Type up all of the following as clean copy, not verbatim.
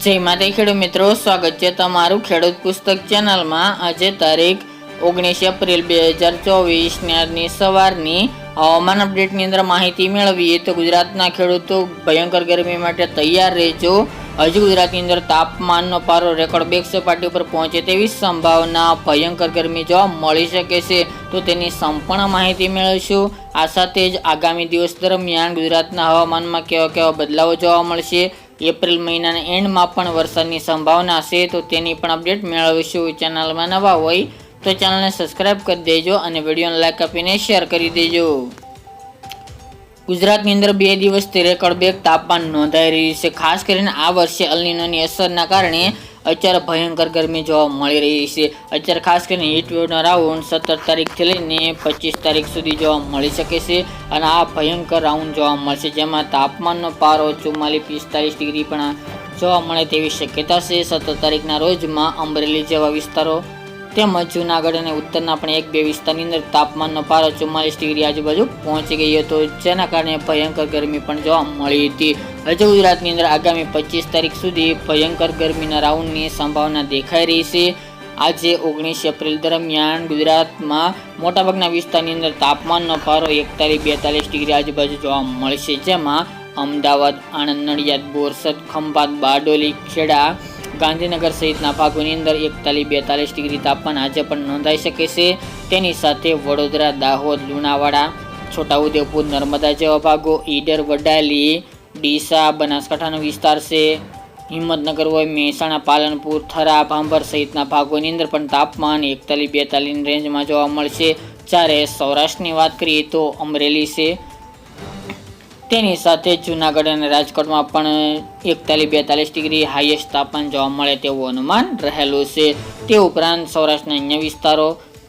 જય માતા ખેડૂત મિત્રો, સ્વાગત છે તમારું ખેડૂત પુસ્તક ચેનલમાં। આજે તારીખ 19 એપ્રિલ 2024 ની સવારની હવામાન અપડેટની અંદર માહિતી મેળવીએ તો ગુજરાતના ખેડૂતો ભયંકર ગરમી માટે તૈયાર રહેજો। હજુ ગુજરાતની અંદર તાપમાનનો પારો રેકોર્ડ બ્રેક સપાટી ઉપર પહોંચે તેવી સંભાવના, ભયંકર ગરમી જોવા મળી શકે છે, તો તેની સંપૂર્ણ માહિતી મેળવીશું। આ સાથે જ આગામી દિવસ દરમિયાન ગુજરાતના હવામાનમાં કેવા બદલાવો જોવા મળશે, એપ્રિલ મહિનાના એન્ડમાં પણ વરસાદની સંભાવના છે, તો તેની પણ અપડેટ મેળવીશું। ચેનલમાં નવા હોય તો ચેનલને સબસ્ક્રાઇબ કરી દેજો અને વિડીયોને લાઈક આપીને શેર કરી દેજો। ગુજરાતની અંદર 2 દિવસથી રેકોર્ડ બ્રેક તાપમાન નોંધાઈ રહ્યું છે। ખાસ કરીને આ વર્ષે અલ નીનોની અસરના કારણે અત્યારે ભયંકર ગરમી જોવા મળી રહી છે। અત્યારે ખાસ કરીને હીટવેવનો રાઉન્ડ 17 તારીખથી લઈને 25 તારીખ સુધી જોવા મળી શકે છે અને આ ભયંકર રાઉન્ડ જોવા મળશે, જેમાં તાપમાનનો પારો 44-45 ડિગ્રી પણ જોવા મળે તેવી શક્યતા છે। 17 તારીખના રોજમાં અમરેલી જેવા વિસ્તારો તેમજ જૂનાગઢ અને ઉત્તરના પણ 1-2 વિસ્તારની અંદર તાપમાનનો પારો 44 ડિગ્રી આજુબાજુ પહોંચી ગયો હતો, જેના કારણે ભયંકર ગરમી પણ જોવા મળી હતી। હજુ ગુજરાતની અંદર આગામી 25 તારીખ સુધી ભયંકર ગરમીના રાઉન્ડની સંભાવના દેખાઈ રહી છે। આજે 19 એપ્રિલ દરમિયાન ગુજરાતમાં મોટાભાગના વિસ્તારની અંદર તાપમાનનો પારો 41-42 ડિગ્રી આજુબાજુ જોવા મળશે, જેમાં અમદાવાદ, આણંદ, નડિયાદ, બોરસદ, ખંભાત, બારડોલી, ખેડા, ગાંધીનગર સહિતના ભાગોની અંદર 41-42 ડિગ્રી તાપમાન આજે પણ નોંધાઈ શકે છે। તેની સાથે વડોદરા, દાહોદ, લુણાવાડા, છોટાઉદેપુર, નર્મદા જેવા ભાગો, ઈડર, વડાલી, ડીસા, બનાસકાંઠાનો વિસ્તાર છે, હિંમતનગર હોય, મહેસાણા, પાલનપુર, થરા, ભાંભર સહિતના ભાગોની અંદર પણ તાપમાન 41-42 રેન્જમાં જોવા મળશે। જ્યારે સૌરાષ્ટ્રની વાત કરીએ તો અમરેલી છે, તેની સાથે જૂનાગઢ અને રાજકોટમાં પણ 41-42 ડિગ્રી હાઈએસ્ટ તાપમાન જોવા મળે તેવું અનુમાન રહેલું છે। તે ઉપરાંત સૌરાષ્ટ્રના અન્ય વિસ્તારો,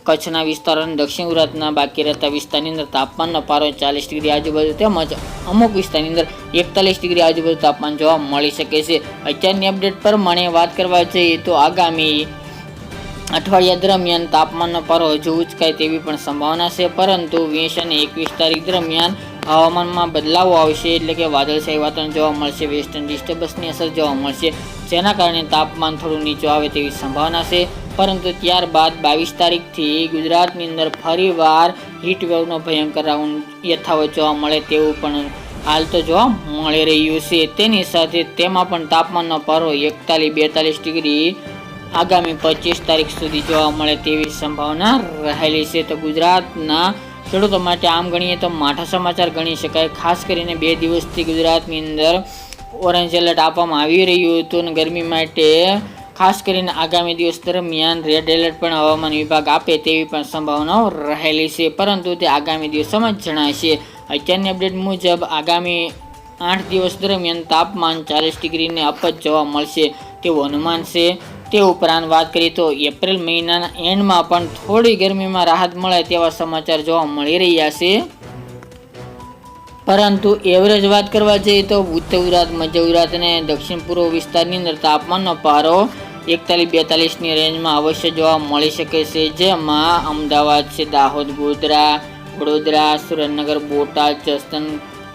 કચ્છના વિસ્તારો અને દક્ષિણ ગુજરાતના બાકી રહેતા વિસ્તારની અંદર તાપમાનનો પારો 40 ડિગ્રી આજુબાજુ તેમજ અમુક વિસ્તારની અંદર 41 ડિગ્રી આજુબાજુ તાપમાન જોવા મળી શકે છે। અત્યારની અપડેટ પ્રમાણે વાત કરવા જઈએ તો આગામી અઠવાડિયા દરમિયાન તાપમાનનો પારો હજુ ઉંચકાય તેવી પણ સંભાવના છે, પરંતુ 20 અને 21 તારીખ દરમિયાન હવામાનમાં બદલાવો આવશે, એટલે કે વાદળછાયું વાતાવરણ જોવા મળશે, વેસ્ટર્ન ડિસ્ટર્બન્સની અસર જોવા મળશે, જેના કારણે તાપમાન થોડું નીચું આવે તેવી સંભાવના છે। પરંતુ ત્યારબાદ 22 તારીખથી ગુજરાતની અંદર ફરીવાર હીટવેવનો ભયંકર રાઉન્ડ યથાવત જોવા મળે તેવું પણ હાલ તો જોવા મળી રહ્યું છે। તેની સાથે તેમાં પણ તાપમાનનો પારો 41-42 ડિગ્રી આગામી 25 તારીખ સુધી જોવા મળે તેવી સંભાવના રહેલી છે। તો ગુજરાતના ખેડૂતો માટે આમ ગણીએ તો માઠા સમાચાર ગણી શકાય। ખાસ કરીને 2 દિવસથી ગુજરાતની અંદર ઓરેન્જ એલર્ટ આપવામાં આવી રહ્યું હતું અને ગરમી માટે ખાસ કરીને આગામી દિવસ દરમિયાન રેડ એલર્ટ પણ હવામાન વિભાગ આપે તેવી પણ સંભાવનાઓ રહેલી છે, પરંતુ તે આગામી દિવસોમાં જ જણાશે। અત્યારની અપડેટ મુજબ આગામી 8 દિવસ દરમિયાન તાપમાન 40 ડિગ્રીને અપજ જોવા મળશે તેવું અનુમાન છે। તે ઉપરાંત વાત કરીએ તો એપ્રિલ મહિનાના એન્ડમાં પણ થોડી ગરમીમાં રાહત મળે તેવા સમાચાર જોવા મળી રહ્યા છે, પરંતુ એવરેજ વાત કરવા જઈએ તો ઉત્તર ગુજરાત, મધ્ય ગુજરાત અને દક્ષિણ પૂર્વ વિસ્તારની અંદર તાપમાનનો પારો 41-42ની રેન્જમાં અવશ્ય જોવા મળી શકે છે, જેમાં અમદાવાદ છે, દાહોદ, ગોધરા, વડોદરા, સુરેન્દ્રનગર, બોટાદ, જસદણ,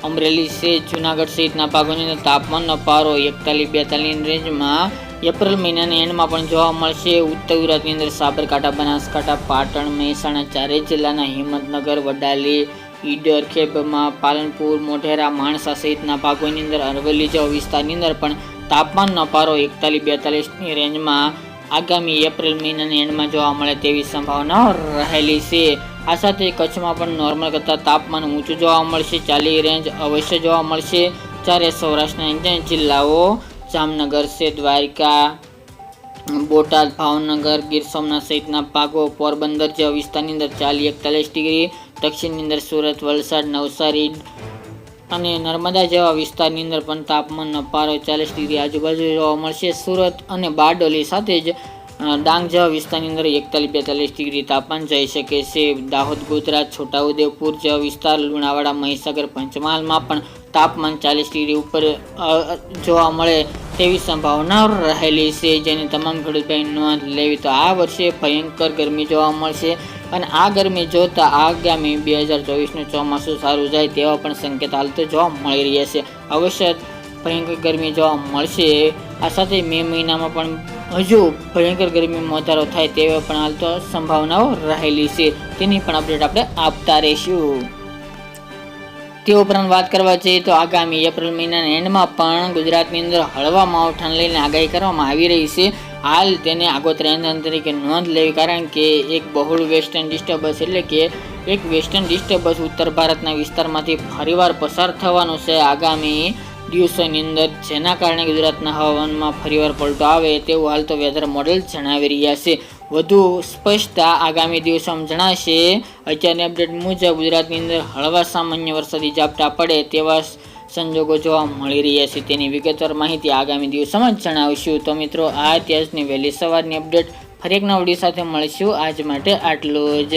અમરેલી છે, જૂનાગઢ સહિતના ભાગોની અંદર તાપમાનનો પારો 41-42ની રેન્જમાં એપ્રિલ મહિનાના એન્ડમાં પણ જોવા મળશે। ઉત્તર ગુજરાતની અંદર સાબરકાંઠા, બનાસકાંઠા, પાટણ, મહેસાણા ચારેય જિલ્લાના, હિંમતનગર, વડાલી, ઈડર, ખેબમાં, પાલનપુર, મોઢેરા, માણસા સહિતના ભાગોની અંદર, અરવલ્લી જેવા વિસ્તારની અંદર પણ તાપમાનનો પારો 41-42ની રેન્જમાં આગામી એપ્રિલ મહિનાના એન્ડમાં જોવા મળે તેવી સંભાવનાઓ રહેલી છે। આ સાથે કચ્છમાં પણ નોર્મલ કરતાં તાપમાન ઊંચું જોવા મળશે, 40 રેન્જ અવશ્ય જોવા મળશે। જ્યારે સૌરાષ્ટ્રના અન્ય જિલ્લાઓ જામનગર છે, દ્વારકા, બોટાદ, ભાવનગર, ગીર સોમનાથ સહિતના ભાગો, પોરબંદર જેવા વિસ્તારની અંદર 40-41 ડિગ્રી, દક્ષિણની અંદર સુરત, વલસાડ, નવસારી અને નર્મદા જેવા વિસ્તારની અંદર પણ તાપમાનનો પારો 40 ડિગ્રી આજુબાજુ જોવા મળશે। સુરત અને બારડોલી સાથે જ ડાંગ જેવા વિસ્તારની અંદર 41-42 ડિગ્રી તાપમાન જઈ શકે છે। દાહોદ, ગોધરા, છોટાઉદેપુર જેવા વિસ્તાર, લુણાવાડા, મહીસાગર, પંચમહાલમાં પણ તાપમાન 40 ડિગ્રી ઉપર જોવા મળે તેવી સંભાવના રહેલી છે, જેની તમામ ખેડૂત ભાઈ નોંધ લેવી। તો આ વર્ષે ભયંકર ગરમી જોવા મળશે અને આ ગરમી જોતા આગામી 2024નું ચોમાસું સારું જાય તેવા પણ સંકેત હાલ તો જોવા મળી રહ્યા છે। અવશ્ય ભયંકર ગરમી જોવા મળશે. આ સાથે મે મહિનામાં પણ હજુ ભયંકર ગરમીમાં વધારો થાય તેવી પણ હાલ તો સંભાવનાઓ રહેલી છે. તેની પણ અપડેટ આપણે આપતા રહીશું. તે ઉપરાંત વાત કરવા જઈએ તો આગામી એપ્રિલ મહિનાના એન્ડમાં પણ ગુજરાતની અંદર હળવા માવઠાને લઈને આગાહી કરવામાં આવી રહી છે. હાલ તેને આગોતરા એંધાણ તરીકે નોંધ લેવી, કારણ કે એક બહુળ વેસ્ટર્ન ડિસ્ટર્બન્સ એટલે કે એક વેસ્ટર્ન ડિસ્ટર્બન્સ ઉત્તર ભારતના વિસ્તારમાંથી ફરીવાર પસાર થવાનું છે આગામી દિવસોની અંદર, જેના કારણે ગુજરાતના હવામાનમાં ફરીવાર પલટો આવે તેવું હાલ તો વેધર મોડેલ જણાવી રહ્યા છે. વધુ સ્પષ્ટતા આગામી દિવસોમાં જણાશે. અત્યારની અપડેટ મુજબ ગુજરાતની અંદર હળવા સામાન્ય વરસાદી ઝાપટા પડે તેવા સંજોગો જોવા મળી રહ્યા છે. તેની વિગતવાર માહિતી આગામી દિવસોમાં જણાવીશું. તો મિત્રો, આ અત્યારની વહેલી સવારની અપડેટ. ફરી એક નવા વિડીયો સાથે મળીશું. આજ માટે આટલું જ.